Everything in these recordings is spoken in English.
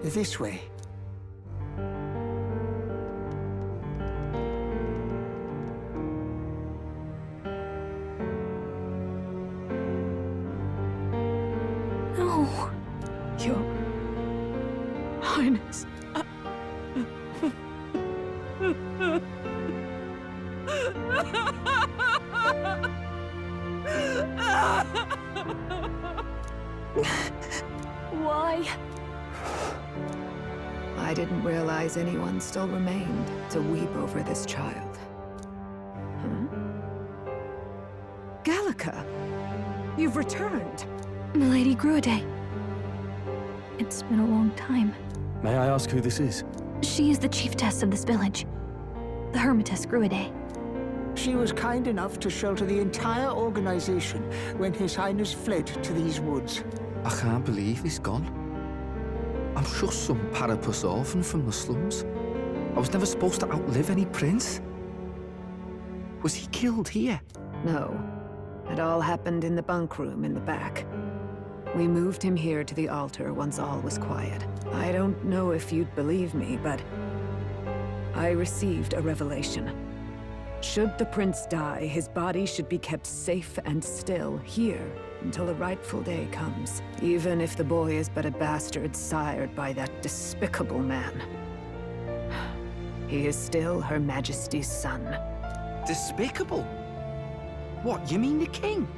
This way. No, Your Highness. Why? I didn't realize anyone still remained to weep over this child. Huh? Gallica! You've returned! Milady Gruide. It's been a long time. May I ask who this is? She is the chiefess of this village. The Hermitess Gruide. She was kind enough to shelter the entire organization when His Highness fled to these woods. I can't believe he's gone. I'm just some parapus orphan from the slums. I was never supposed to outlive any prince. Was he killed here? No. It all happened in the bunk room in the back. We moved him here to the altar once all was quiet. I don't know if you'd believe me, but I received a revelation. Should the prince die, his body should be kept safe and still here until the rightful day comes, even if the boy is but a bastard sired by that despicable man. He is still Her Majesty's son. Despicable? What, you mean the king?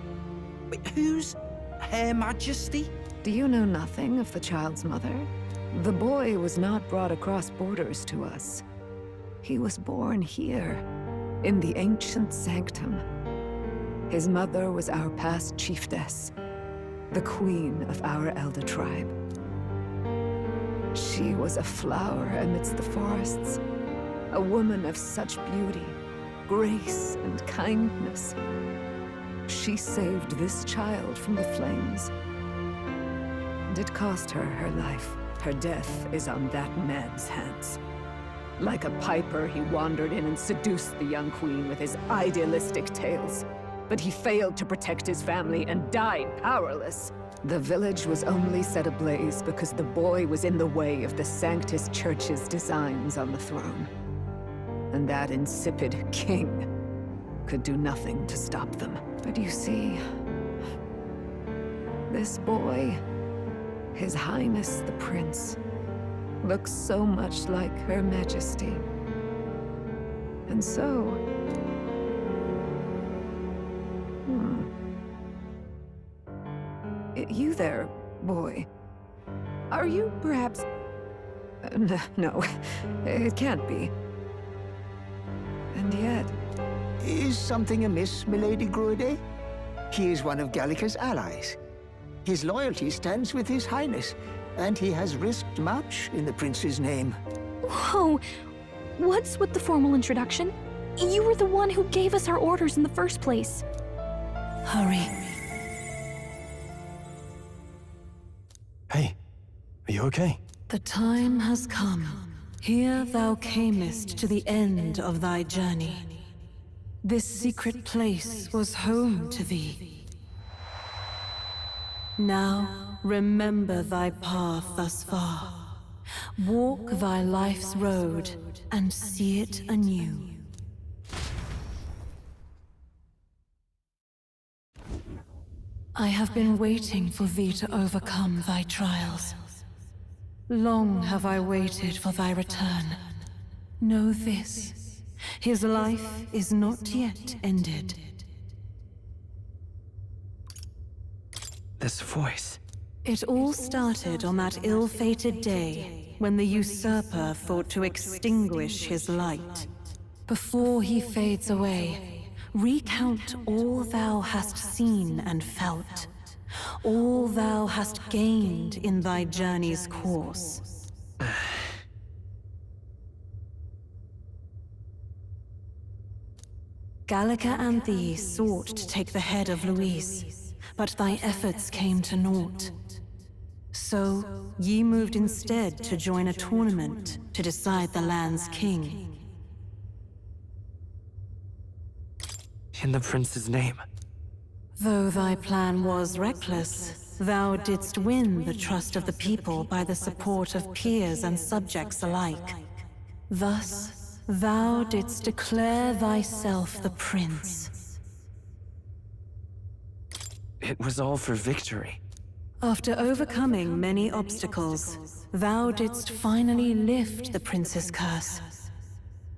Wait, who's Her Majesty? Do you know nothing of the child's mother? The boy was not brought across borders to us. He was born here, in the ancient sanctum. His mother was our past chiefess, the queen of our elder tribe. She was a flower amidst the forests, a woman of such beauty, grace, and kindness. She saved this child from the flames, and it cost her her life. Her death is on that man's hands. Like a piper, he wandered in and seduced the young queen with his idealistic tales. But he failed to protect his family and died powerless. The village was only set ablaze because the boy was in the way of the Sanctus Church's designs on the throne. And that insipid king could do nothing to stop them. But you see, this boy, His Highness the Prince, looks so much like Her Majesty. And so... You there, boy. Are you perhaps... No, it can't be. And yet... Is something amiss, Milady Gruide? He is one of Gallica's allies. His loyalty stands with His Highness, and he has risked much in the prince's name. Whoa! What's with the formal introduction? You were the one who gave us our orders in the first place. Hurry. Hey, are you okay? The time has come. Here thou camest to the end of thy journey. This secret place was home to thee. Now, remember thy path thus far. Walk thy life's road and see it anew. I have been waiting for thee to overcome thy trials. Long have I waited for thy return. Know this, his life is not yet ended. This voice. It all started on that ill-fated day when the usurper thought to extinguish his light. Before he fades away, recount all thou hast seen and felt, all thou hast gained in thy journey's course. Gallica and thee sought to take the head of Louise, but thy efforts came to naught. So, ye moved instead to join a tournament to decide the land's king. In the prince's name. Though thy plan was reckless, thou didst win the trust of the people by the support of peers and subjects alike. Thus, thou didst declare thyself the prince. It was all for victory. After overcoming many obstacles, thou didst finally lift the prince's curse.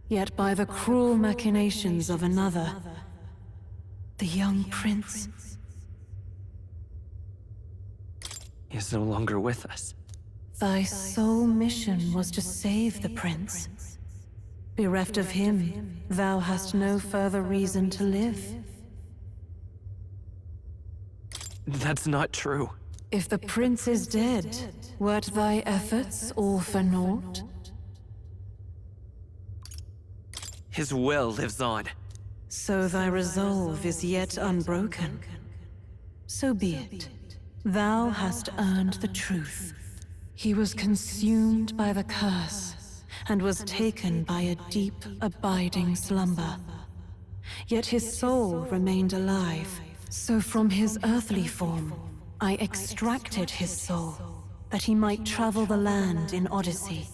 Yet by the cruel machinations of another, the young prince Is no longer with us. Thy sole mission was to save the prince. Bereft of him, thou hast no further reason to live. That's not true. If the prince is dead, wert thy efforts all for naught? His will lives on. So thy resolve is yet unbroken. So be it. Thou hast earned the truth. He was consumed by the curse, and was taken by a deep, abiding slumber. Yet his soul remained alive, so from his earthly form, I extracted his soul, that he might travel the land in Odyssey.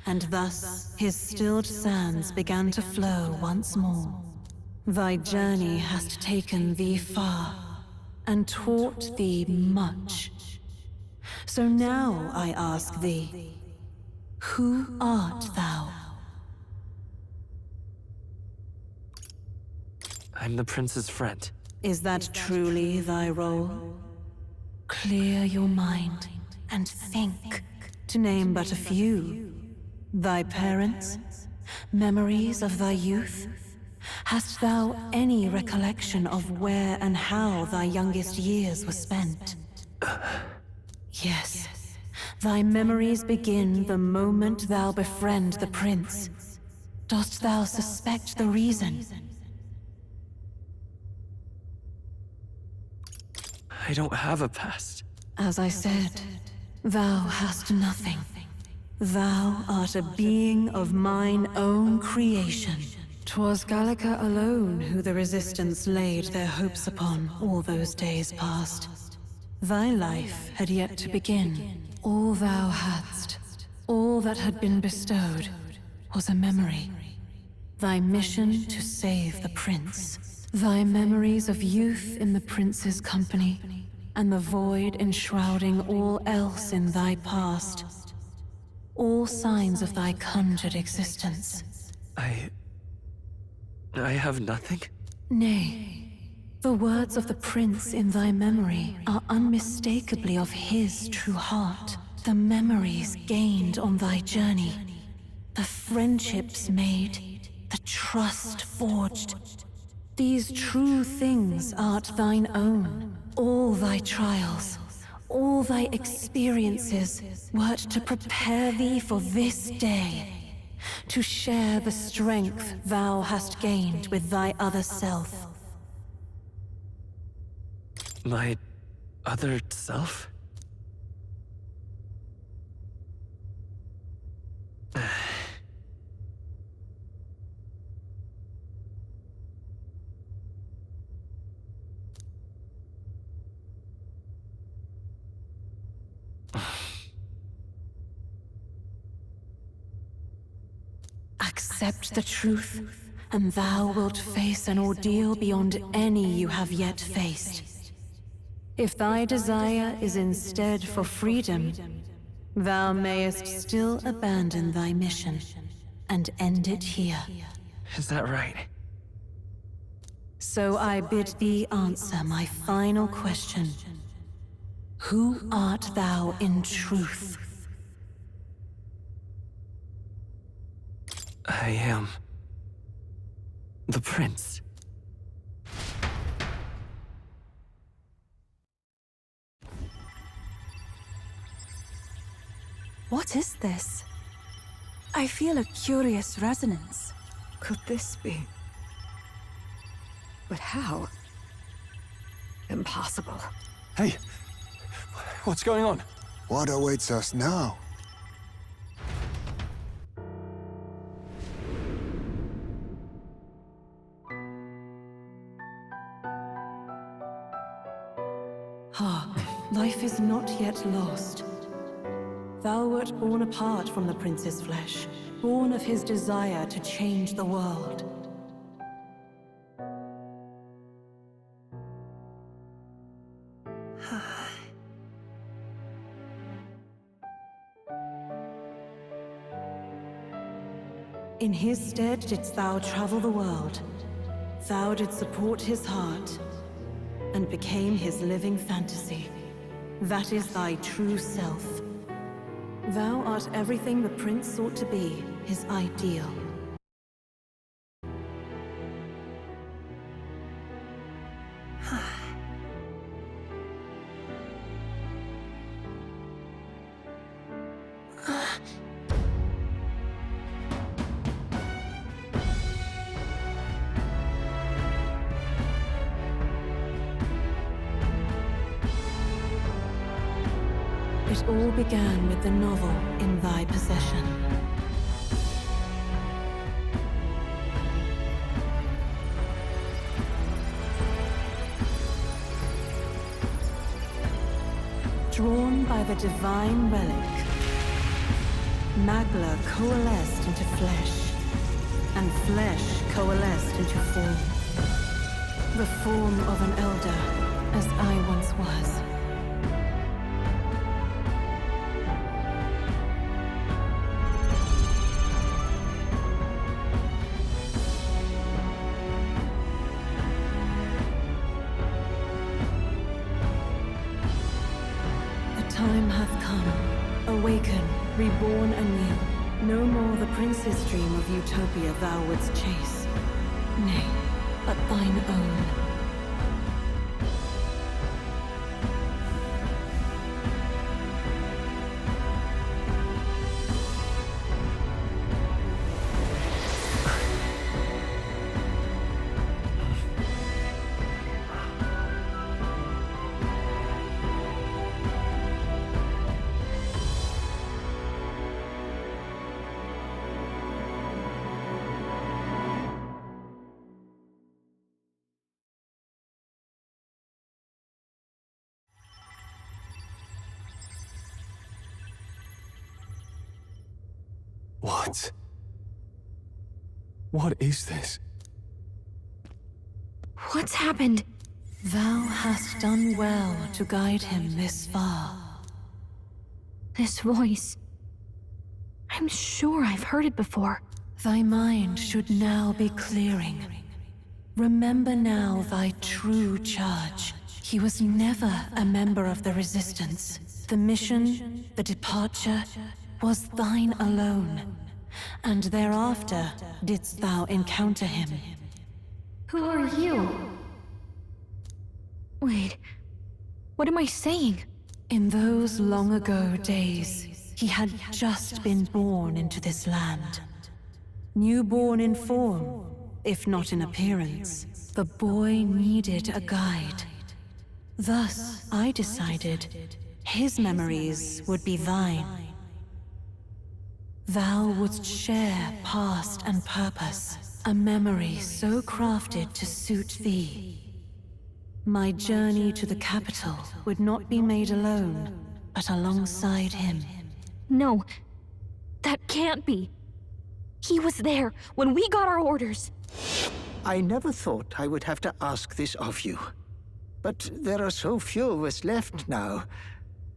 And thus his stilled sands began to flow once more. Thy journey hast taken thee far, and taught thee much. So now I ask thee, who art thou? I'm the prince's friend. Is that truly thy role? Clear your mind and think, to name but a few. Thy parents, memories of thy youth? Hast thou any recollection of where and how thy youngest years were spent? Yes, thy memories begin the moment thou befriend the prince. Dost thou suspect the reason? I don't have a past. As I said, thou hast nothing. Thou art a being of mine own creation. 'Twas Gallica alone who the Resistance laid their hopes upon all those days past. Thy life had yet to begin. All thou hadst, all that had been bestowed, was a memory. Thy mission to save the prince. Thy memories of youth in the prince's company, and the void enshrouding all else in thy past. All signs of thy conjured existence. I have nothing? Nay, the words of the prince in thy memory are unmistakably of his true heart. The memories gained on thy journey, the friendships made, the trust forged. These true things art thine own. All thy trials, all thy experiences wert to prepare thee for this day. To share the strength thou hast gained with thy other self. My other self? Accept the truth, and thou wilt face an ordeal beyond any you have yet faced. If thy desire is instead for freedom, thou mayest still abandon thy mission and end it here. Is that right? So I bid thee answer my final question. Who art thou in truth? I am the prince. What is this? I feel a curious resonance. Could this be? But how? Impossible. Hey, what's going on? What awaits us now? life is not yet lost. Thou wert born apart from the prince's flesh, born of his desire to change the world. In his stead didst thou travel the world. Thou didst support his heart, and became his living fantasy. That is thy true self. Thou art everything the prince sought to be, his ideal. It all began with the novel in thy possession. Drawn by the divine relic, Magla coalesced into flesh, and flesh coalesced into form. The form of an elder, as I once was. Time hath come. Awaken, reborn anew. No more the prince's dream of utopia thou wouldst chase. Nay, but thine own. What? What is this? What's happened? Thou hast done well to guide him this far. This voice. I'm sure I've heard it before. Thy mind should now be clearing. Remember now thy true charge. He was never a member of the Resistance. The mission, the departure, was thine alone. And thereafter didst thou encounter him. Who are you? Wait, what am I saying? In those long ago days, he had just been born into this land. Newborn in form, if not in appearance, the boy needed a guide. Thus, I decided his memories would be thine. Thou wouldst share past and purpose, a memory so crafted to suit thee. My journey to the capital would not be made alone, but alongside him. No, that can't be. He was there when we got our orders. I never thought I would have to ask this of you. But there are so few of us left now.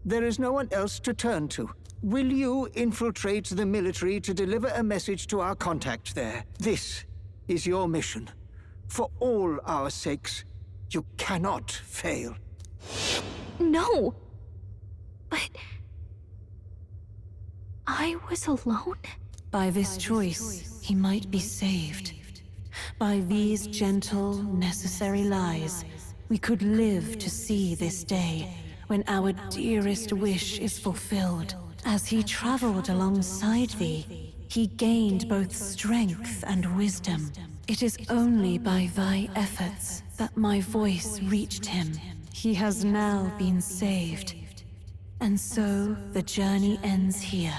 There is no one else to turn to. Will you infiltrate the military to deliver a message to our contact there? This is your mission. For all our sakes, you cannot fail. No! But... I was alone? By this choice, he might be saved. By these gentle, necessary lies, we could live to see this day, when our dearest wish is fulfilled. As he traveled alongside thee, he gained both strength and wisdom. It is only by thy efforts that my voice reached him. He has now been saved. And so the journey ends here.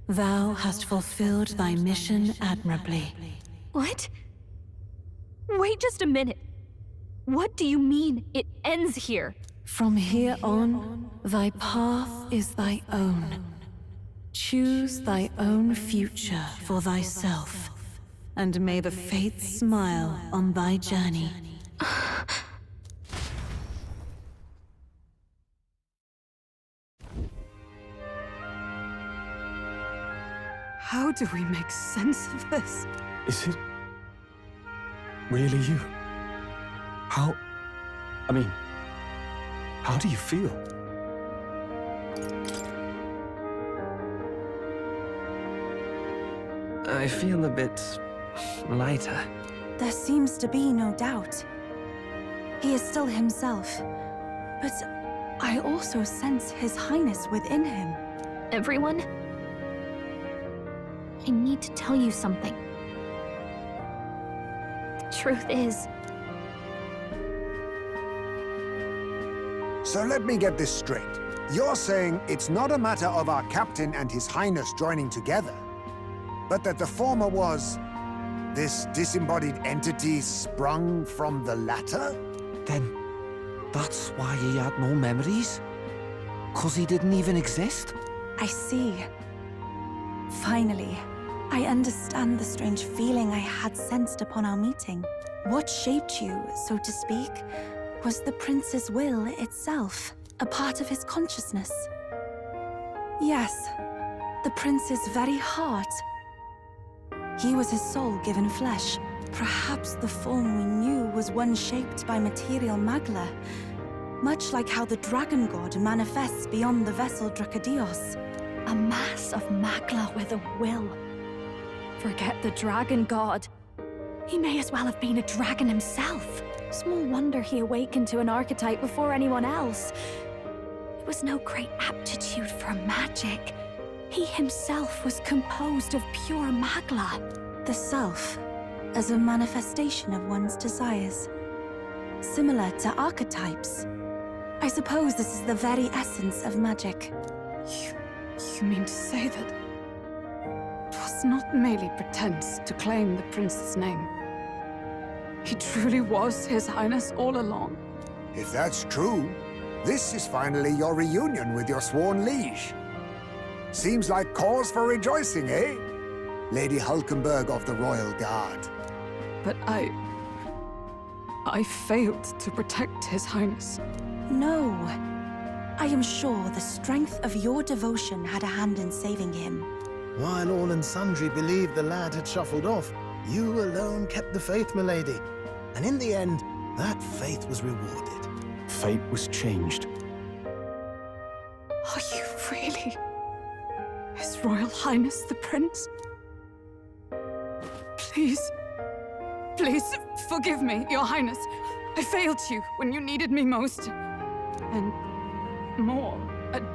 Thou hast fulfilled thy mission admirably. What? Wait just a minute. What do you mean, it ends here? From here on, thy path is thy own. Choose thy own future for thyself, and may the fates smile on thy journey. How do we make sense of this? Is it really you? How do you feel? I feel a bit lighter. There seems to be no doubt. He is still himself, but I also sense His Highness within him. Everyone, I need to tell you something. The truth is, So let me get this straight. You're saying it's not a matter of our captain and His Highness joining together, but that the former was this disembodied entity sprung from the latter? Then, that's why he had no memories? 'Cause he didn't even exist? I see. Finally, I understand the strange feeling I had sensed upon our meeting. What shaped you, so to speak, was the prince's will itself, a part of his consciousness. Yes, the prince's very heart. He was his soul given flesh. Perhaps the form we knew was one shaped by material magla, much like how the dragon god manifests beyond the vessel Dracadios. a mass of magla with a will. Forget the dragon god. He may as well have been a dragon himself. Small wonder he awakened to an archetype before anyone else. It was no great aptitude for magic. He himself was composed of pure magla. The self, as a manifestation of one's desires. Similar to archetypes. I suppose this is the very essence of magic. You mean to say that it was not merely pretense to claim the prince's name? He truly was His Highness all along? If that's true, this is finally your reunion with your sworn liege. Seems like cause for rejoicing, eh? Lady Hulkenberg of the Royal Guard. But I failed to protect His Highness. No. I am sure the strength of your devotion had a hand in saving him. While all and sundry believed the lad had shuffled off, you alone kept the faith, milady. And in the end, that faith was rewarded. Fate was changed. Are you really His Royal Highness the Prince? Please, please forgive me, Your Highness. I failed you when you needed me most. And more,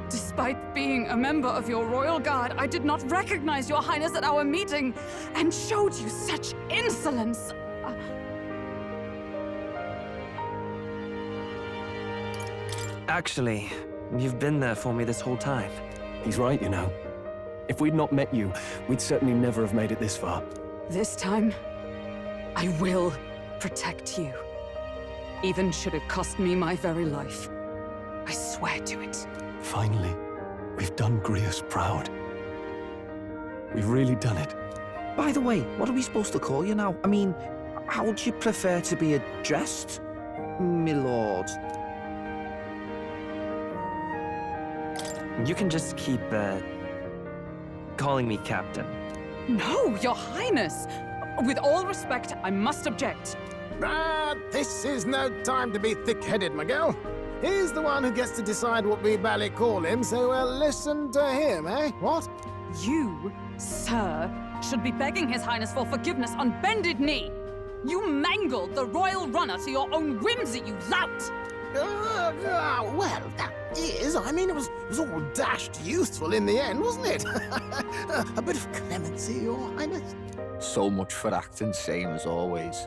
despite being a member of your Royal Guard, I did not recognize Your Highness at our meeting and showed you such insolence. Actually, you've been there for me this whole time. He's right, you know. If we'd not met you, we'd certainly never have made it this far. This time, I will protect you. Even should it cost me my very life. I swear to it. Finally, we've done Grius proud. We've really done it. By the way, what are we supposed to call you now? I mean, how would you prefer to be addressed, milord? You can just keep, calling me Captain. No, Your Highness! With all respect, I must object. But this is no time to be thick-headed, my girl. He's the one who gets to decide what we bally call him, so listen to him, eh? What? You, sir, should be begging His Highness for forgiveness on bended knee. You mangled the royal runner to your own whimsy, you lout! Well, that is. I mean, it was all dashed useful in the end, wasn't it? A bit of clemency, Your Highness. So much for acting same as always.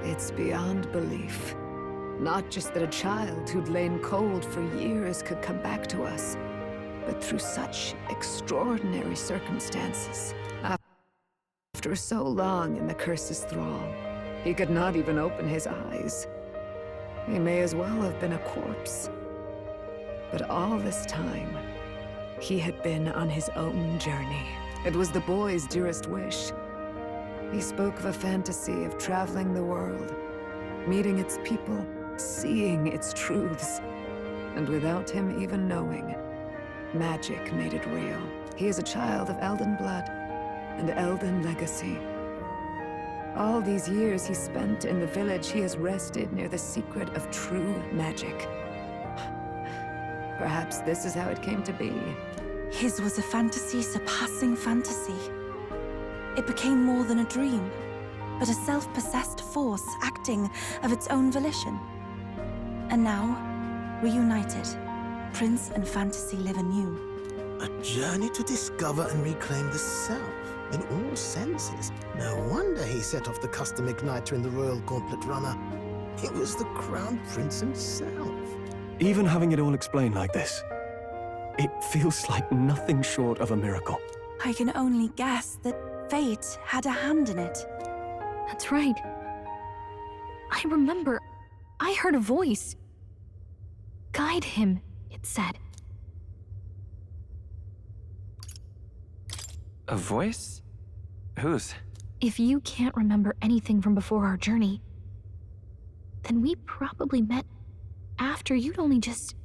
It's beyond belief. Not just that a child who'd lain cold for years could come back to us, but through such extraordinary circumstances. After so long in the curse's thrall, he could not even open his eyes. He may as well have been a corpse. But all this time, he had been on his own journey. It was the boy's dearest wish. He spoke of a fantasy of traveling the world, meeting its people, seeing its truths. And without him even knowing, magic made it real. He is a child of Elden blood and Elden legacy. All these years he spent in the village, he has rested near the secret of true magic. Perhaps this is how it came to be. His was a fantasy surpassing fantasy. It became more than a dream, but a self-possessed force acting of its own volition. And now, reunited, Prince and fantasy live anew. A journey to discover and reclaim the self, in all senses. No wonder he set off the custom igniter in the Royal Gauntlet Runner. It was the Crown Prince himself. Even having it all explained like this, it feels like nothing short of a miracle. I can only guess that fate had a hand in it. That's right. I remember, I heard a voice. Guide him, it said. A voice? Whose? If you can't remember anything from before our journey, then we probably met after you'd only just...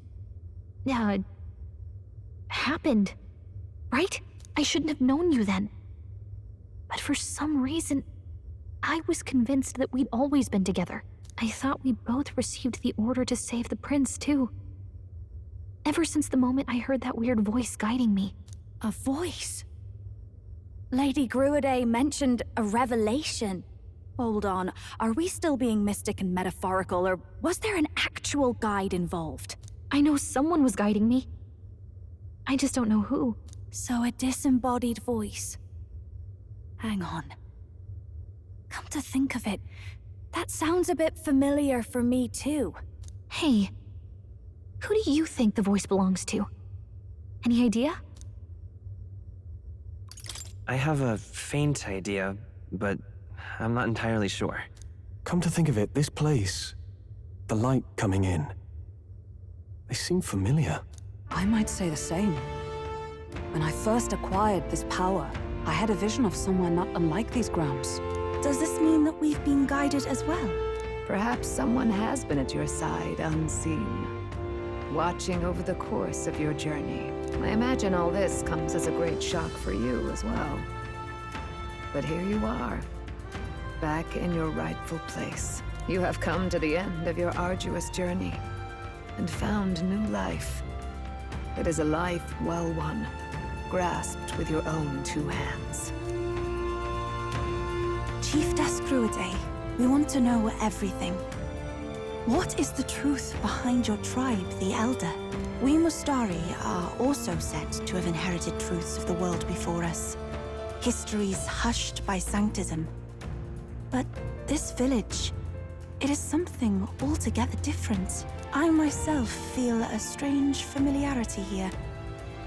happened, right? I shouldn't have known you then. But for some reason, I was convinced that we'd always been together. I thought we both received the order to save the prince, too. Ever since the moment I heard that weird voice guiding me. A voice? Lady Gruiday mentioned a revelation. Hold on, are we still being mystic and metaphorical, or was there an actual guide involved? I know someone was guiding me. I just don't know who. So a disembodied voice. Hang on. Come to think of it, that sounds a bit familiar for me too. Hey, who do you think the voice belongs to? Any idea? I have a faint idea, but I'm not entirely sure. Come to think of it, this place, the light coming in, they seem familiar. I might say the same. When I first acquired this power, I had a vision of somewhere not unlike these grounds. Does this mean that we've been guided as well? Perhaps someone has been at your side unseen, watching over the course of your journey. I imagine all this comes as a great shock for you as well. But here you are, back in your rightful place. You have come to the end of your arduous journey and found new life. It is a life well won, grasped with your own two hands. Chiefess Gruiday, we want to know everything. What is the truth behind your tribe, the Elder? We Mustari are also said to have inherited truths of the world before us. Histories hushed by sanctism. But this village, it is something altogether different. I myself feel a strange familiarity here.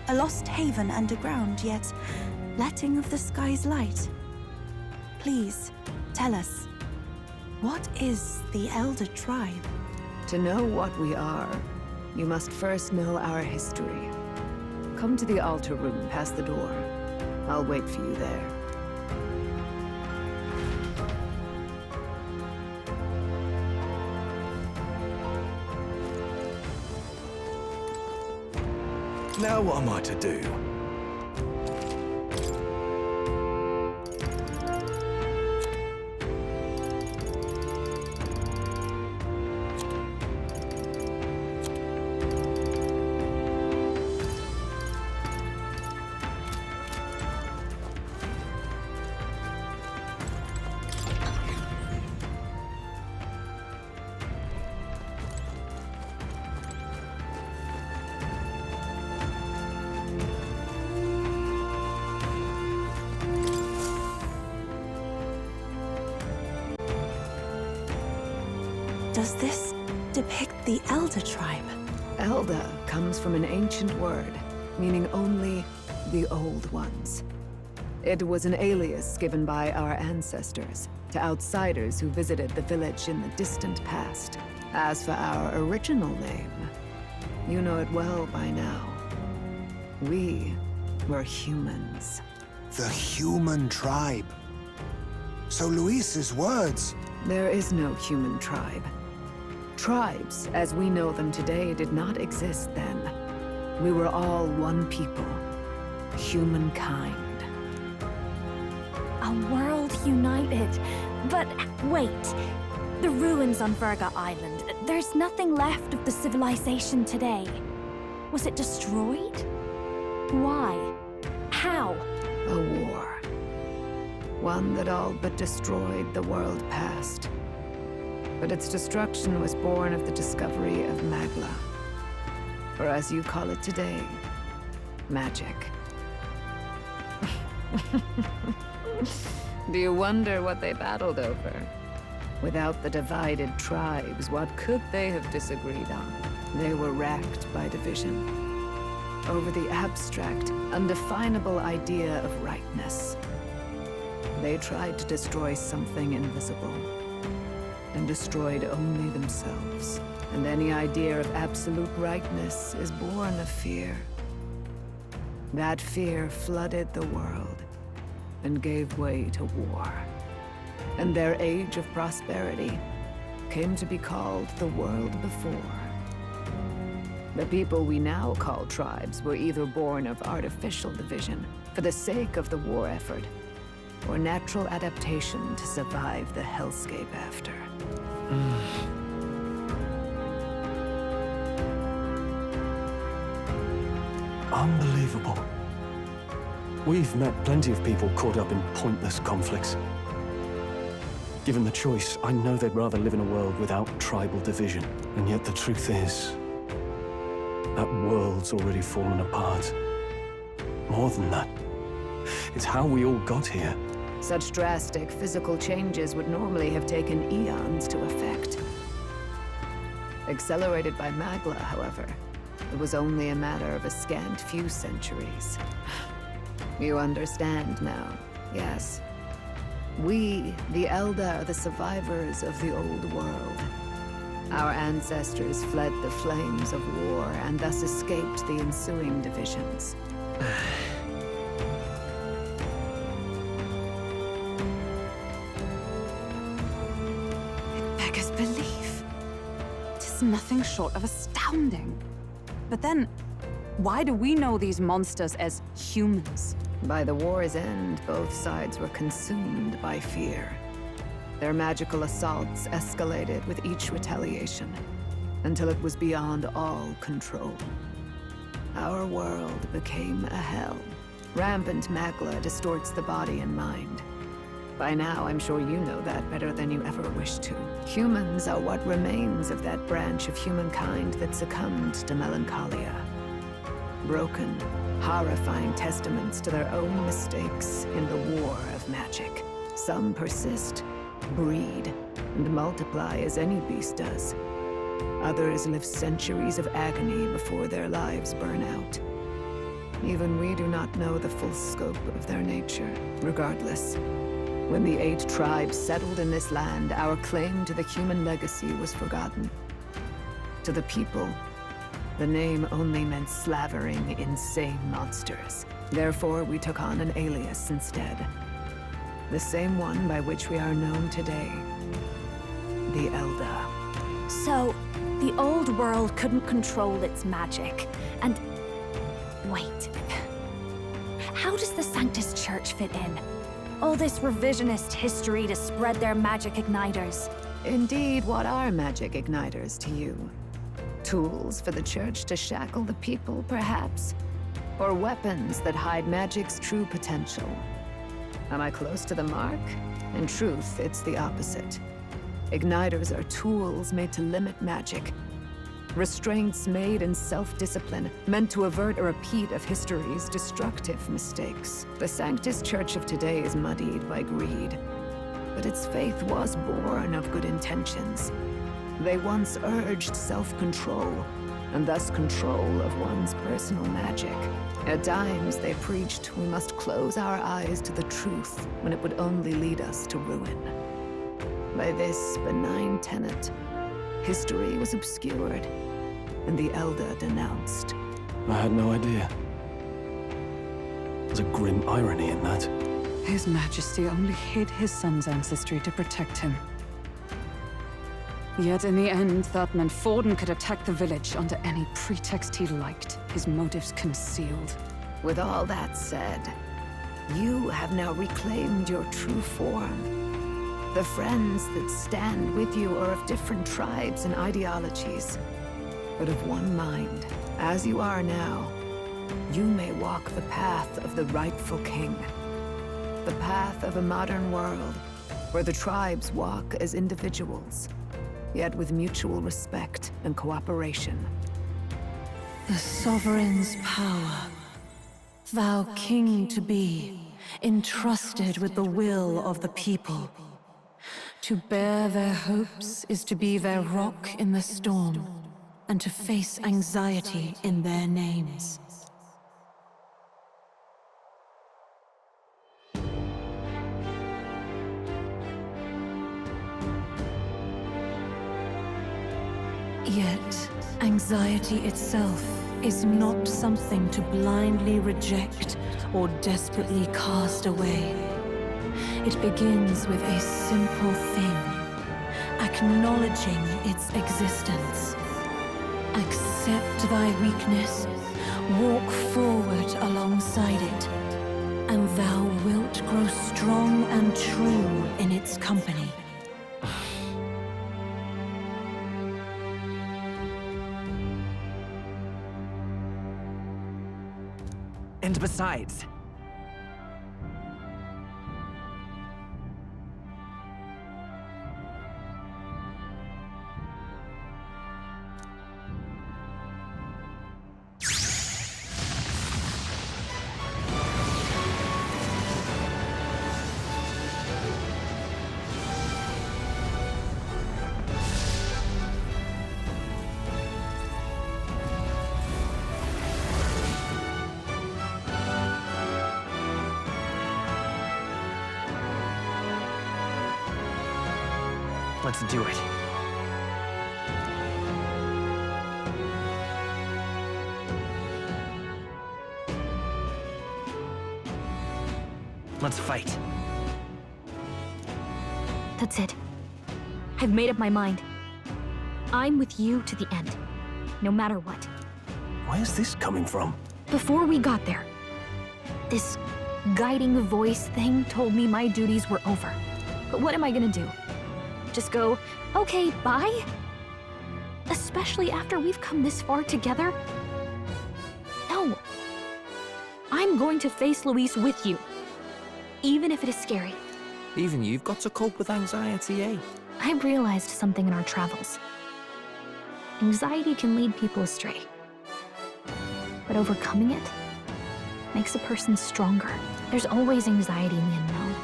A lost haven underground, yet letting of the sky's light. Please, tell us, what is the Elder tribe? To know what we are, you must first know our history. Come to the altar room past the door. I'll wait for you there. Now what am I to do? Does this depict the Elder tribe? Elder comes from an ancient word, meaning only the Old Ones. It was an alias given by our ancestors to outsiders who visited the village in the distant past. As for our original name, you know it well by now. We were humans. The human tribe. So Luis's words... There is no human tribe. Tribes, as we know them today, did not exist then. We were all one people. Humankind. A world united. But wait. The ruins on Virga Island. There's nothing left of the civilization today. Was it destroyed? Why? How? A war. One that all but destroyed the world past. But its destruction was born of the discovery of Magla. Or as you call it today, magic. Do you wonder what they battled over? Without the divided tribes, what could they have disagreed on? They were racked by division. Over the abstract, undefinable idea of rightness. They tried to destroy something invisible, and destroyed only themselves. And any idea of absolute rightness is born of fear. That fear flooded the world, and gave way to war. And their age of prosperity came to be called the world before. The people we now call tribes were either born of artificial division for the sake of the war effort, or natural adaptation to survive the hellscape after. Unbelievable. We've met plenty of people caught up in pointless conflicts. Given the choice, I know they'd rather live in a world without tribal division. And yet the truth is, that world's already fallen apart. More than that, it's how we all got here. Such drastic physical changes would normally have taken eons to effect. Accelerated by Magla, however, it was only a matter of a scant few centuries. You understand now, yes? We, the Elder, are the survivors of the old world. Our ancestors fled the flames of war and thus escaped the ensuing divisions. It beggars belief. Tis nothing short of astounding. But then, why do we know these monsters as humans? By the war's end, both sides were consumed by fear. Their magical assaults escalated with each retaliation, until it was beyond all control. Our world became a hell. Rampant Magla distorts the body and mind. By now, I'm sure you know that better than you ever wish to. Humans are what remains of that branch of humankind that succumbed to melancholia. Broken, horrifying testaments to their own mistakes in the war of magic. Some persist, breed, and multiply as any beast does. Others live centuries of agony before their lives burn out. Even we do not know the full scope of their nature. Regardless, when the 8 tribes settled in this land, our claim to the human legacy was forgotten. To the people, the name only meant slavering, insane monsters. Therefore, we took on an alias instead. The same one by which we are known today. The Elder. So, the old world couldn't control its magic, and... Wait. How does the Sanctus Church fit in? All this revisionist history to spread their magic igniters. Indeed, what are magic igniters to you? Tools for the Church to shackle the people, perhaps? Or weapons that hide magic's true potential? Am I close to the mark? In truth, it's the opposite. Igniters are tools made to limit magic. Restraints made in self-discipline, meant to avert a repeat of history's destructive mistakes. The Sanctus Church of today is muddied by greed, but its faith was born of good intentions. They once urged self-control, and thus control of one's personal magic. At times, they preached we must close our eyes to the truth when it would only lead us to ruin. By this benign tenet, history was obscured, and the Elder denounced. I had no idea. There's a grim irony in that. His Majesty only hid his son's ancestry to protect him. Yet in the end, that meant Forden could attack the village under any pretext he liked, his motives concealed. With all that said, you have now reclaimed your true form. The friends that stand with you are of different tribes and ideologies, but of one mind. As you are now, you may walk the path of the rightful king. The path of a modern world, where the tribes walk as individuals, yet with mutual respect and cooperation. The sovereign's power, thou king to be, entrusted with the will of the people. To bear their hopes is to be their rock in the storm, and to face anxiety in their names. Yet, anxiety itself is not something to blindly reject or desperately cast away. It begins with a simple thing, acknowledging its existence. Accept thy weakness, walk forward alongside it, and thou wilt grow strong and true in its company. And besides, let's do it. Let's fight. That's it. I've made up my mind. I'm with you to the end, no matter what. Where's this coming from? Before we got there, this guiding voice thing told me my duties were over. But what am I gonna do? Just go, okay, bye? Especially after we've come this far together? No. I'm going to face Luis with you, even if it is scary. Even you've got to cope with anxiety, eh? I realized something in our travels. Anxiety can lead people astray. But overcoming it makes a person stronger. There's always anxiety in the unknown.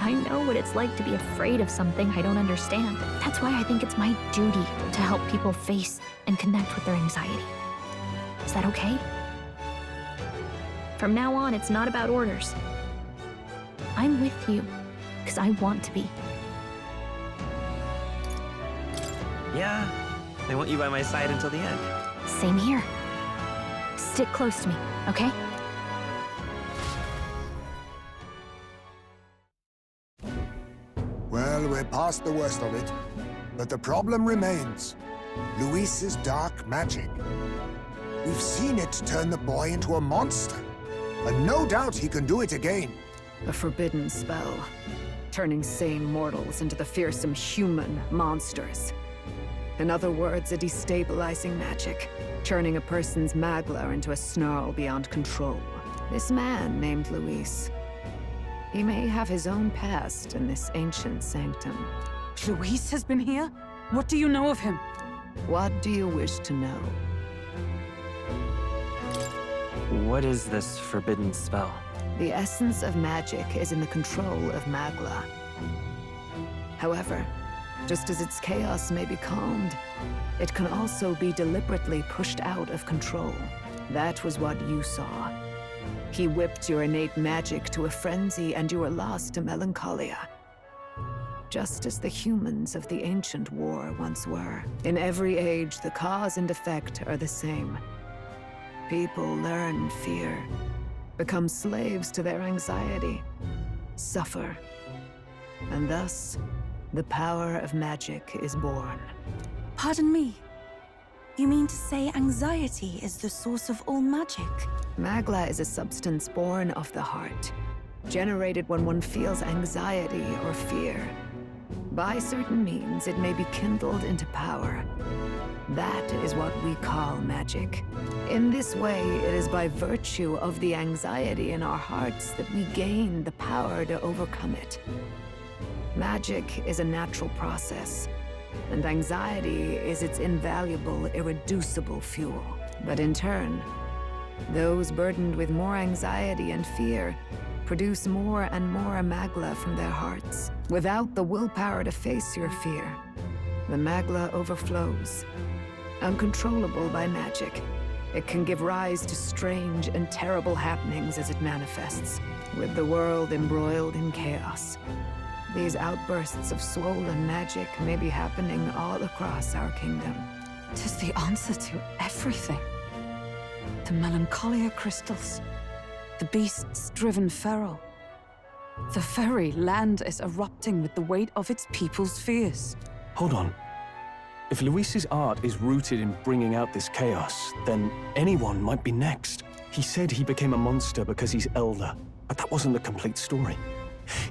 I know what it's like to be afraid of something I don't understand. That's why I think it's my duty to help people face and connect with their anxiety. Is that okay? From now on, it's not about orders. I'm with you, because I want to be. Yeah, I want you by my side until the end. Same here. Stick close to me, okay? Well, we're past the worst of it. But the problem remains. Luis's dark magic. We've seen it turn the boy into a monster. And no doubt he can do it again. A forbidden spell, turning sane mortals into the fearsome human monsters. In other words, a destabilizing magic, turning a person's magla into a snarl beyond control. This man named Luis, he may have his own past in this ancient sanctum. Luis has been here? What do you know of him? What do you wish to know? What is this forbidden spell? The essence of magic is in the control of magla. However, Just as its chaos may be calmed, it can also be deliberately pushed out of control. That was what you saw. He whipped your innate magic to a frenzy, and you were lost to melancholia. Just as the humans of the ancient war once were. In every age, the cause and effect are the same. People learn fear, become slaves to their anxiety, suffer, and thus, the power of magic is born. Pardon me. You mean to say anxiety is the source of all magic? Magla is a substance born of the heart, generated when one feels anxiety or fear. By certain means, it may be kindled into power. That is what we call magic. In this way, it is by virtue of the anxiety in our hearts that we gain the power to overcome it. Magic is a natural process, and anxiety is its invaluable, irreducible fuel. But in turn, those burdened with more anxiety and fear produce more and more magla from their hearts. Without the willpower to face your fear, the magla overflows. Uncontrollable by magic, it can give rise to strange and terrible happenings as it manifests, with the world embroiled in chaos. These outbursts of swollen magic may be happening all across our kingdom. 'Tis the answer to everything. The melancholia crystals, the beasts driven feral. The very land is erupting with the weight of its people's fears. Hold on. If Luis's art is rooted in bringing out this chaos, then anyone might be next. He said he became a monster because he's elder, but that wasn't the complete story.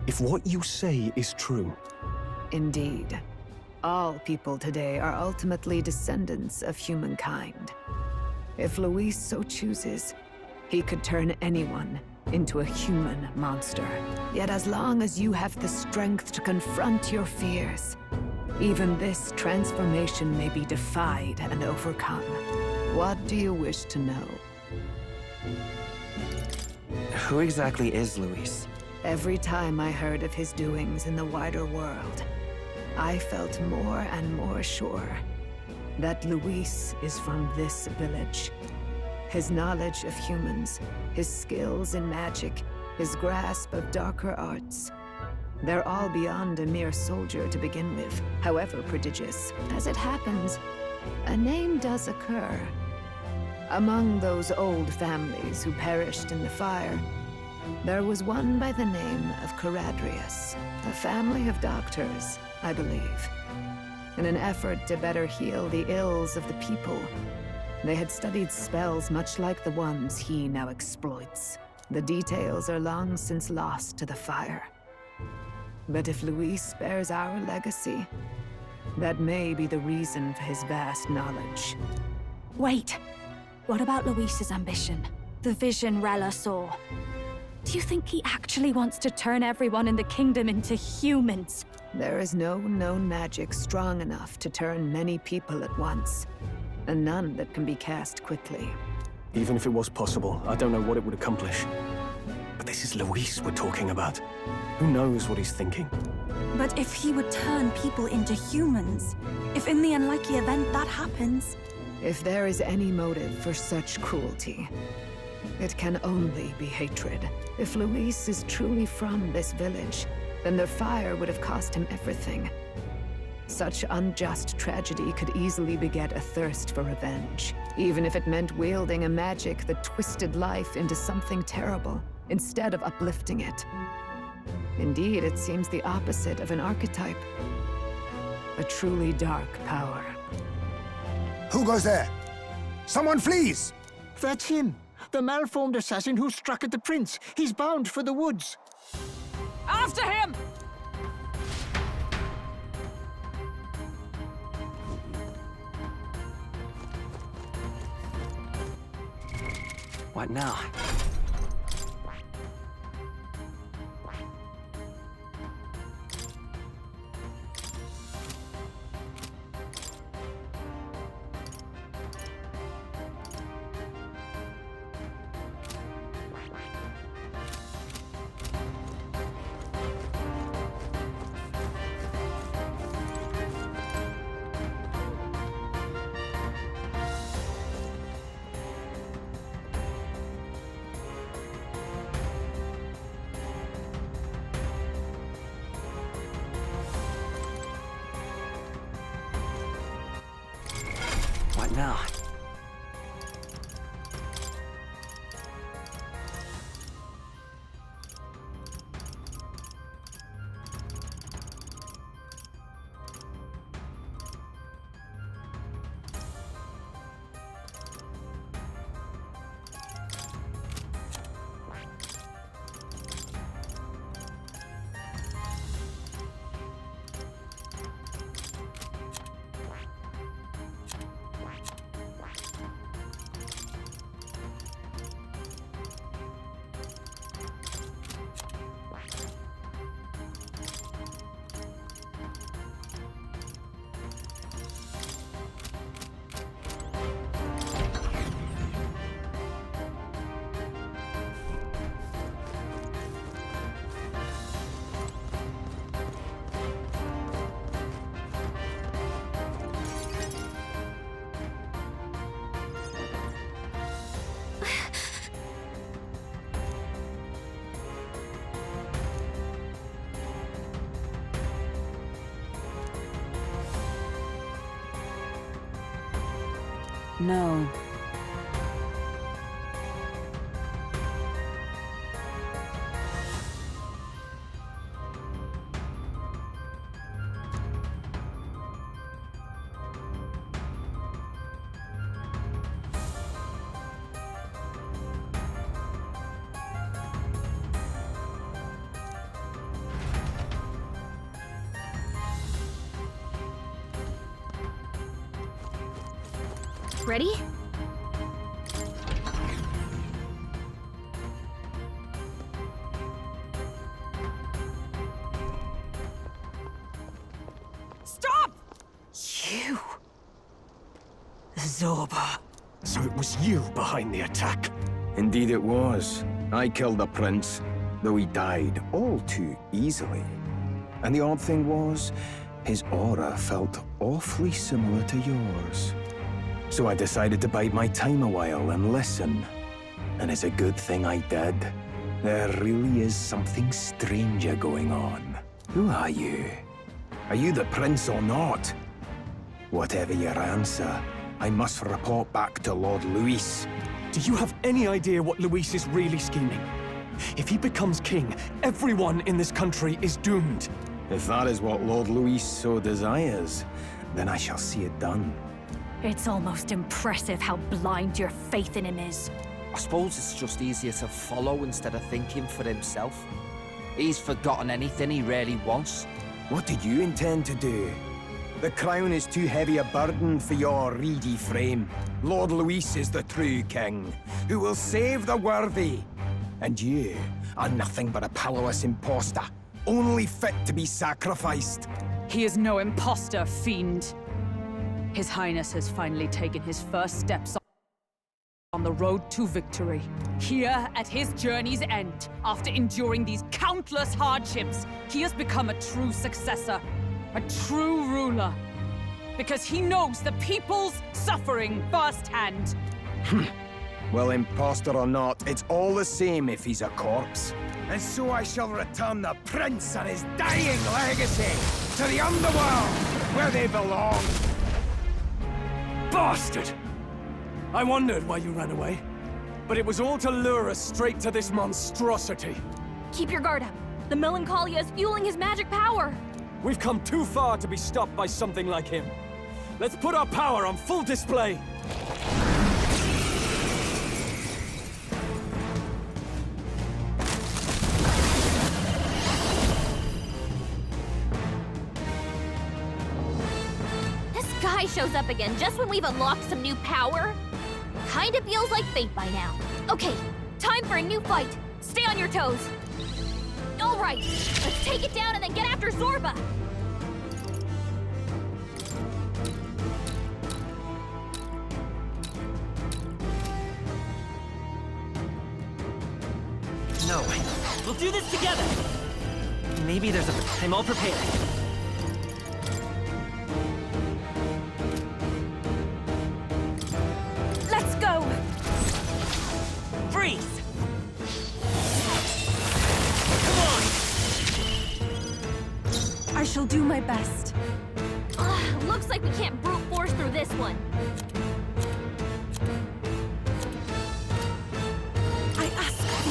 If what you say is true... Indeed. All people today are ultimately descendants of humankind. If Luis so chooses, he could turn anyone into a human monster. Yet as long as you have the strength to confront your fears, even this transformation may be defied and overcome. What do you wish to know? Who exactly is Luis? Every time I heard of his doings in the wider world, I felt more and more sure that Luis is from this village. His knowledge of humans, his skills in magic, his grasp of darker arts, they're all beyond a mere soldier to begin with, however prodigious. As it happens, a name does occur. Among those old families who perished in the fire, there was one by the name of Caradrius, a family of doctors, I believe. In an effort to better heal the ills of the people, they had studied spells much like the ones he now exploits. The details are long since lost to the fire. But if Luis bears our legacy, that may be the reason for his vast knowledge. Wait, what about Luis's ambition? The vision Rella saw? Do you think he actually wants to turn everyone in the kingdom into humans? There is no known magic strong enough to turn many people at once, and none that can be cast quickly. Even if it was possible, I don't know what it would accomplish. But this is Luis we're talking about. Who knows what he's thinking? But if he would turn people into humans, if in the unlikely event that happens... If there is any motive for such cruelty, it can only be hatred. If Luis is truly from this village, then their fire would have cost him everything. Such unjust tragedy could easily beget a thirst for revenge, even if it meant wielding a magic that twisted life into something terrible, instead of uplifting it. Indeed, it seems the opposite of an archetype. A truly dark power. Who goes there? Someone flees! That's him! The malformed assassin who struck at the prince. He's bound for the woods. After him! What now? now. No. Ready? Stop! You. Zorba. So it was you behind the attack? Indeed it was. I killed the prince, though he died all too easily. And the odd thing was, his aura felt awfully similar to yours. So I decided to bide my time a while and listen. And it's a good thing I did. There really is something stranger going on. Who are you? Are you the prince or not? Whatever your answer, I must report back to Lord Luis. Do you have any idea what Luis is really scheming? If he becomes king, everyone in this country is doomed. If that is what Lord Luis so desires, then I shall see it done. It's almost impressive how blind your faith in him is. I suppose it's just easier to follow instead of thinking for himself. He's forgotten anything he really wants. What did you intend to do? The crown is too heavy a burden for your reedy frame. Lord Luis is the true king, who will save the worthy. And you are nothing but a powerless imposter, only fit to be sacrificed. He is no imposter, fiend. His Highness has finally taken his first steps on the road to victory. Here, at his journey's end, after enduring these countless hardships, he has become a true successor, a true ruler. Because he knows the people's suffering firsthand. Well, imposter or not, it's all the same if he's a corpse. And so I shall return the prince and his dying legacy to the underworld, where they belong. Bastard! I wondered why you ran away, but it was all to lure us straight to this monstrosity. Keep your guard up. The Melancholia is fueling his magic power. We've come too far to be stopped by something like him. Let's put our power on full display. Guy shows up again just when we've unlocked some new power. Kinda feels like fate by now. Okay, time for a new fight. Stay on your toes. All right, let's take it down and then get after Zorba. No, we'll do this together. Maybe there's a... I'm all prepared. Let's go! Freeze! Come on! I shall do my best. Looks like we can't brute force through this one.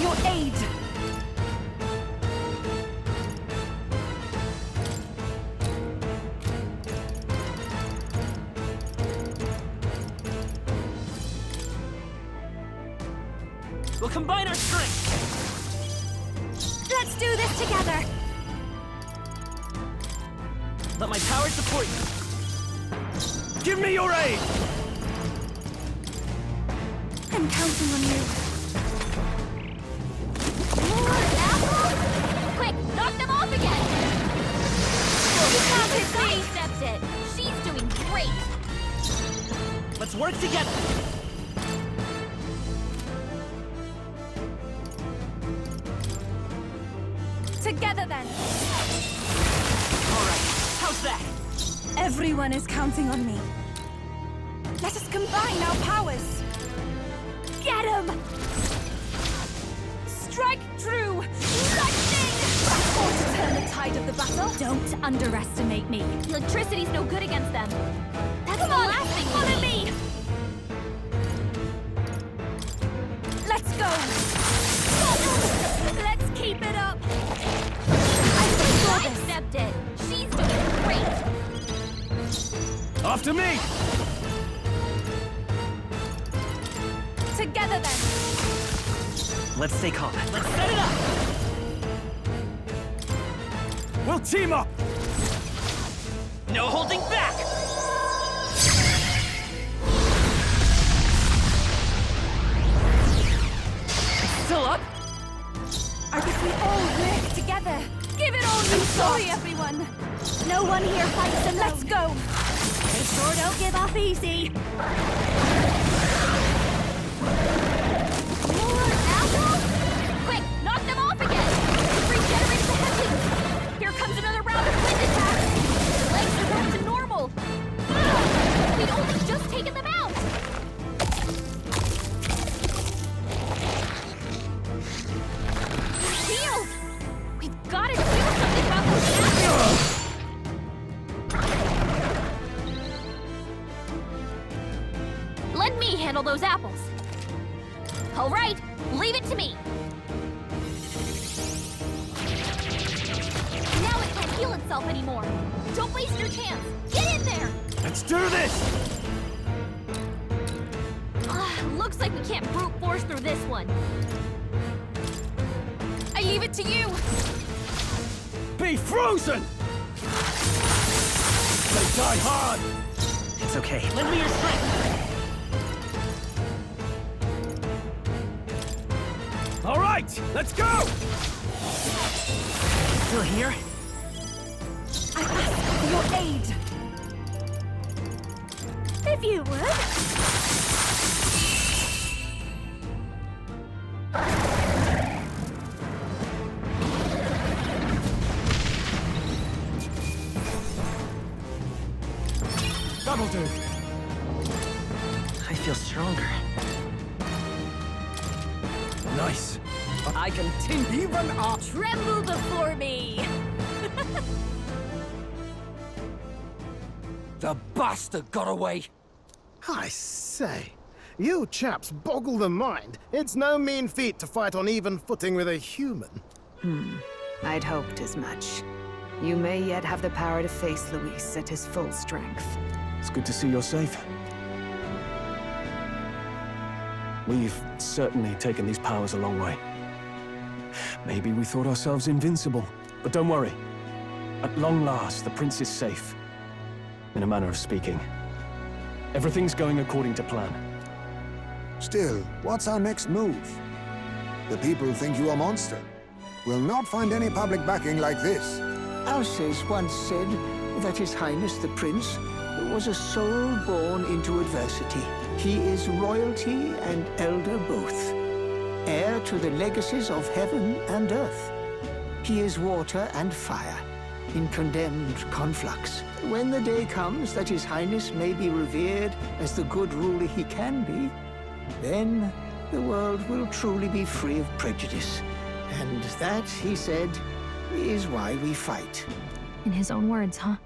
your aid! We'll combine our strength! Let's do this together! Let my power support you! Give me your aid! I'm counting on you. More apples! Quick, knock them off again! You can't hit me! Accept it! She's doing great! Let's work together! Together then! Alright, how's that? Everyone is counting on me. Let us combine our powers. Get him! Strike true! Lightning! Or to turn the tide of the battle. Don't underestimate me. Electricity's no good against them. That's the last thing follow me! Let's go! Let's keep it up! I accept it! She's doing great! After me! Together then! Let's stay calm. Let's set it up! We'll team up! No holding back! Still up? If we all work together. Give it all you've got! Everyone! No one here fights alone! Let's go! They sure don't give up easy! More apples? Quick, knock them off again! Regenerate the heavens! Here comes another round of wind attacks! Their legs are back to normal! We'd only just taken them out! Healed! We've got to do something about those apples! Let me handle those apples. All right, leave it to me. Now it can't heal itself anymore. Don't waste your chance. Get in there. Let's do this! Looks like we can't brute force through this one. I leave it to you! Be frozen! They die hard! It's okay. Lend me your strength! All right, let's go! Still here? I ask for your aid! If you would. That'll do. I feel stronger. Nice. I continue even up. Tremble before me. The bastard got away. I say, you chaps boggle the mind. It's no mean feat to fight on even footing with a human. I'd hoped as much. You may yet have the power to face Luis at his full strength. It's good to see you're safe. We've certainly taken these powers a long way. Maybe we thought ourselves invincible, but don't worry. At long last, the prince is safe. In a manner of speaking. Everything's going according to plan. Still, what's our next move? The people think you a monster. We'll not find any public backing like this. Alces once said that His Highness the Prince was a soul born into adversity. He is royalty and elder both, heir to the legacies of heaven and earth. He is water and fire, in condemned conflux. When the day comes that His Highness may be revered as the good ruler he can be, then the world will truly be free of prejudice. And that, he said, is why we fight. In his own words, huh?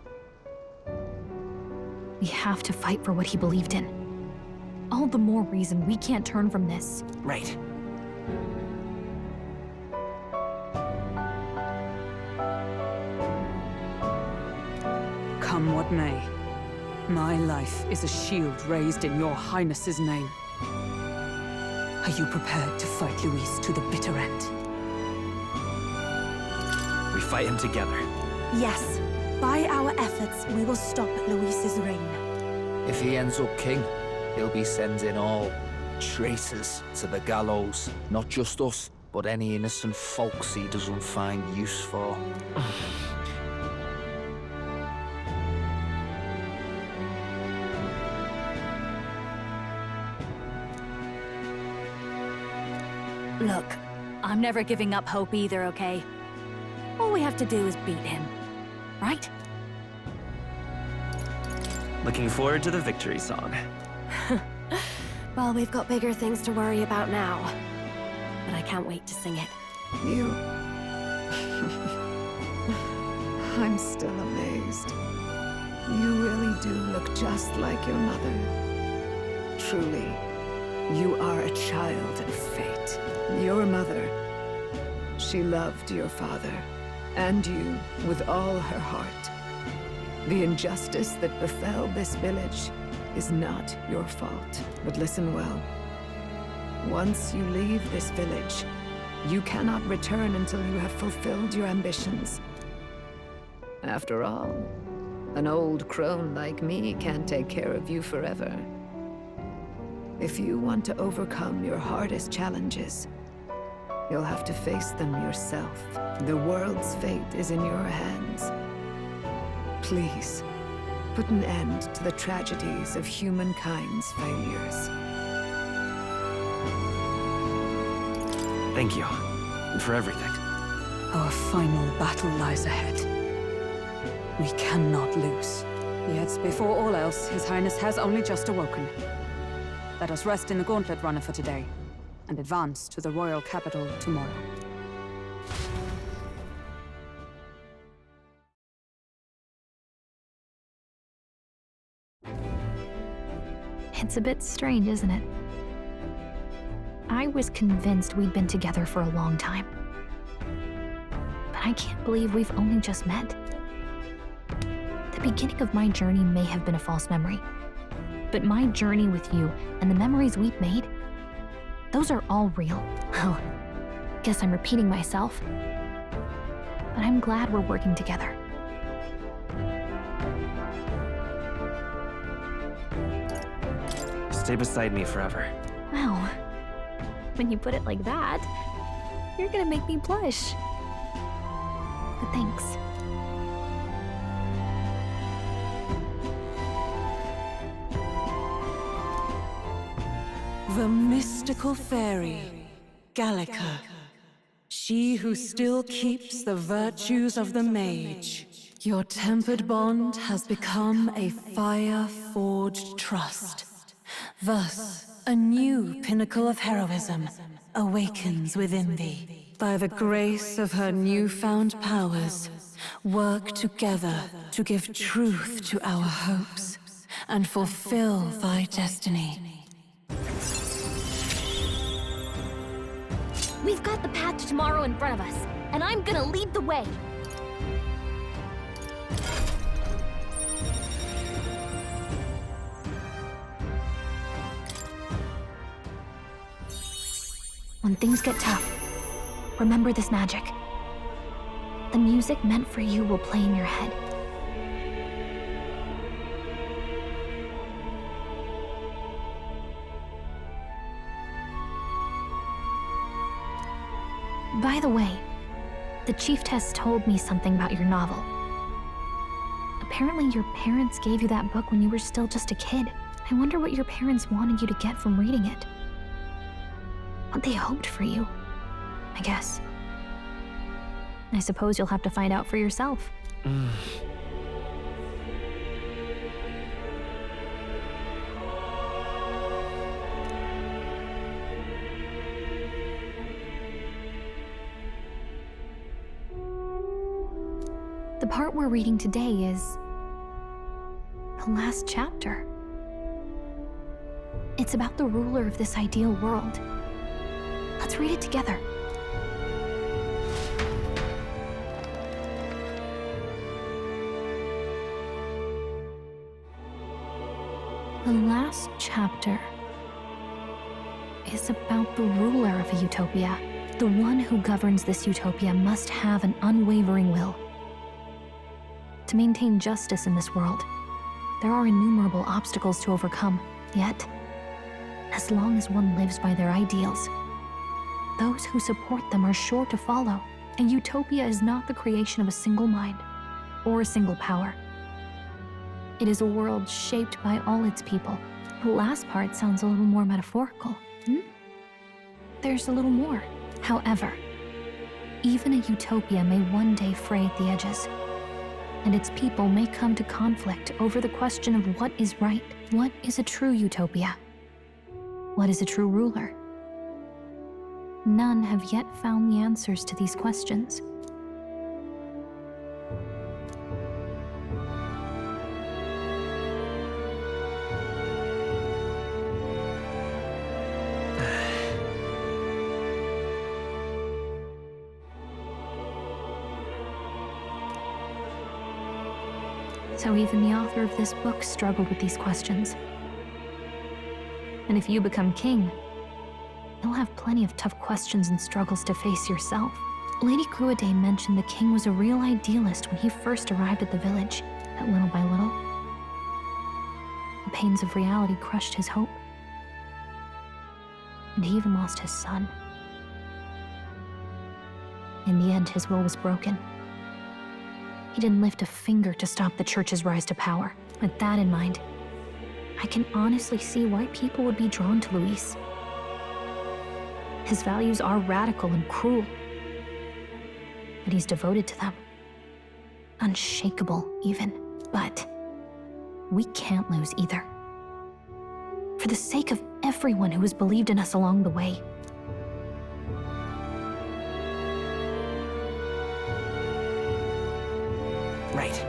We have to fight for what he believed in. All the more reason we can't turn from this. Right. Come what may, my life is a shield raised in your highness's name. Are you prepared to fight Luis to the bitter end? We fight him together. Yes. By our efforts, we will stop Luis's reign. If he ends up king, he'll be sending all traitors to the gallows. Not just us, but any innocent folks he doesn't find use for. Look, I'm never giving up hope either, okay? All we have to do is beat him, right? Looking forward to the victory song. Well, we've got bigger things to worry about now. But I can't wait to sing it. You... I'm still amazed. You really do look just like your mother. Truly, you are a child of fate. Your mother, she loved your father, and you with all her heart. The injustice that befell this village is not your fault. But listen well. Once you leave this village, you cannot return until you have fulfilled your ambitions. After all, an old crone like me can't take care of you forever. If you want to overcome your hardest challenges, you'll have to face them yourself. The world's fate is in your hands. Please, put an end to the tragedies of humankind's failures. Thank you for everything. Our final battle lies ahead. We cannot lose. Yet, before all else, His Highness has only just awoken. Let us rest in the Gauntlet Runner for today, and advance to the royal capital tomorrow. It's a bit strange, isn't it? I was convinced we'd been together for a long time. But I can't believe we've only just met. The beginning of my journey may have been a false memory. But my journey with you and the memories we've made, those are all real. Well, guess I'm repeating myself. But I'm glad we're working together. Stay beside me forever. Wow. When you put it like that, you're gonna make me blush. But thanks. The mystical fairy, Gallica. She who still keeps the virtues of the mage. Your tempered bond has become a fire-forged trust. Thus, a new pinnacle of heroism awakens within thee. By the grace of her newfound powers, work together to give truth to our hopes and fulfill thy destiny. We've got the path to tomorrow in front of us, and I'm gonna lead the way. When things get tough, remember this magic. The music meant for you will play in your head. By the way, the Chieftess told me something about your novel. Apparently your parents gave you that book when you were still just a kid. I wonder what your parents wanted you to get from reading it. What they hoped for you, I guess. I suppose you'll have to find out for yourself. The part we're reading today is the last chapter. It's about the ruler of this ideal world. Let's read it together. The last chapter is about the ruler of a utopia. The one who governs this utopia must have an unwavering will. To maintain justice in this world, there are innumerable obstacles to overcome. Yet, as long as one lives by their ideals, those who support them are sure to follow. A utopia is not the creation of a single mind or a single power. It is a world shaped by all its people. The last part sounds a little more metaphorical. There's a little more. However, even a utopia may one day fray at the edges, and its people may come to conflict over the question of what is right. What is a true utopia? What is a true ruler? None have yet found the answers to these questions. So even the author of this book struggled with these questions. And if you become king, you'll have plenty of tough questions and struggles to face yourself. Lady Gruidae mentioned the king was a real idealist when he first arrived at the village, that little by little, the pains of reality crushed his hope. And he even lost his son. In the end, his will was broken. He didn't lift a finger to stop the church's rise to power. With that in mind, I can honestly see why people would be drawn to Luis. His values are radical and cruel, but he's devoted to them. Unshakable, even. But we can't lose either. For the sake of everyone who has believed in us along the way. Right.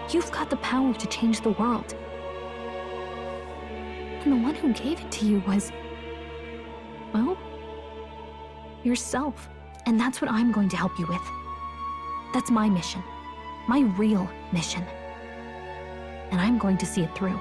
You've got the power to change the world. And the one who gave it to you was, well, yourself. And that's what I'm going to help you with. That's my mission. My real mission. And I'm going to see it through.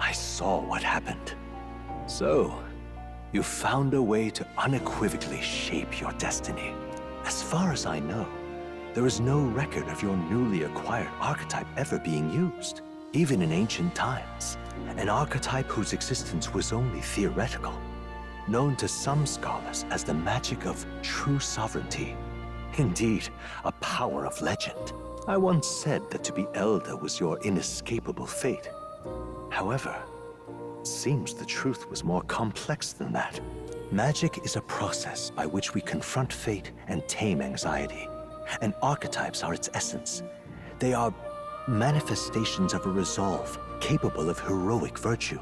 I saw what happened. So, you found a way to unequivocally shape your destiny. As far as I know, there is no record of your newly acquired archetype ever being used, even in ancient times. An archetype whose existence was only theoretical, known to some scholars as the magic of true sovereignty. Indeed, a power of legend. I once said that to be elder was your inescapable fate. However, it seems the truth was more complex than that. Magic is a process by which we confront fate and tame anxiety. And archetypes are its essence. They are manifestations of a resolve capable of heroic virtue.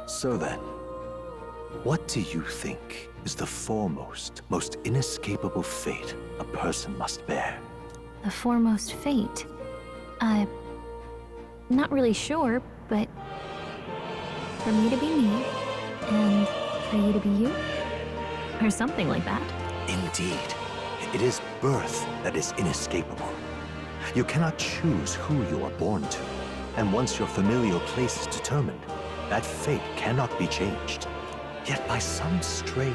So then, what do you think is the foremost, most inescapable fate a person must bear? The foremost fate? Not really sure, but for me to be me, and for you to be you? Or something like that. Indeed. It is birth that is inescapable. You cannot choose who you are born to. And once your familial place is determined, that fate cannot be changed. Yet by some strange